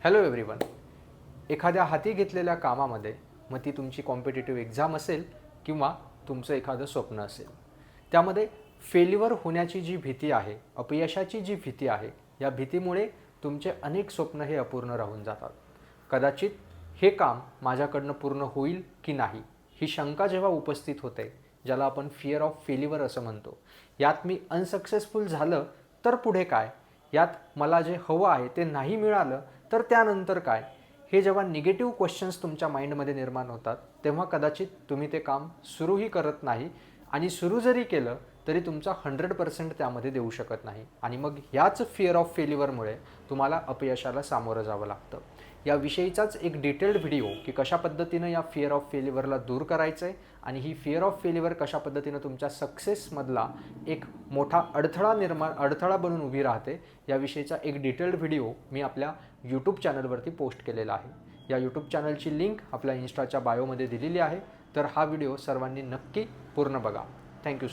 Hello everyone. एखाद्या हाती घेतलेल्या कामामध्ये, मग ती तुमची कॉम्पिटिटिव्ह एक्झाम असेल किंवा तुमचं एखादं स्वप्न असेल, त्यामध्ये फेल्युअर होण्याची जी भीती आहे, अपयशाची जी भीती आहे, या भीतीमुळे तुमचे अनेक स्वप्न हे अपूर्ण राहून जातात. कदाचित हे काम माझ्याकडनं पूर्ण होईल की नाही, ही शंका जेव्हा उपस्थित होते, ज्याला आपण फिअर ऑफ फेल्युअर असं म्हणतो, यात मी अनसक्सेसफुल झालं तर पुढे काय, यात मला जे हवं आहे ते नाही मिळालं तर त्यानंतर काय, हे जेव्हा निगेटिव्ह क्वेश्चन्स तुमच्या माइंडमध्ये निर्माण होतात, तेव्हा कदाचित तुम्ही ते काम सुरूही करत नाही आणि सुरू जरी केलं तरी तुमचा 100% त्यामध्ये देऊ शकत नाही आणि मग ह्याच फिअर ऑफ फेल्युअरमुळे तुम्हाला अपयशाला सामोरं जावं लागतं. याविषयीचाच एक डिटेल्ड व्हिडिओ की कशा पद्धतीनं या फिअर ऑफ फेल्युअरला दूर करायचं आहे आणि ही फिअर ऑफ फेल्युअर कशा पद्धतीनं तुमच्या सक्सेसमधला एक मोठा अडथळा बनून उभी राहते, याविषयीचा एक डिटेल्ड व्हिडिओ मी आपल्या यूट्यूब चॅनलवरती पोस्ट केलेला आहे. या यूट्यूब चॅनलची लिंक आपल्या इन्स्टाच्या बायोमध्ये दिलेली आहे, तर हा व्हिडिओ सर्वांनी नक्की पूर्ण बघा. थँक्यू.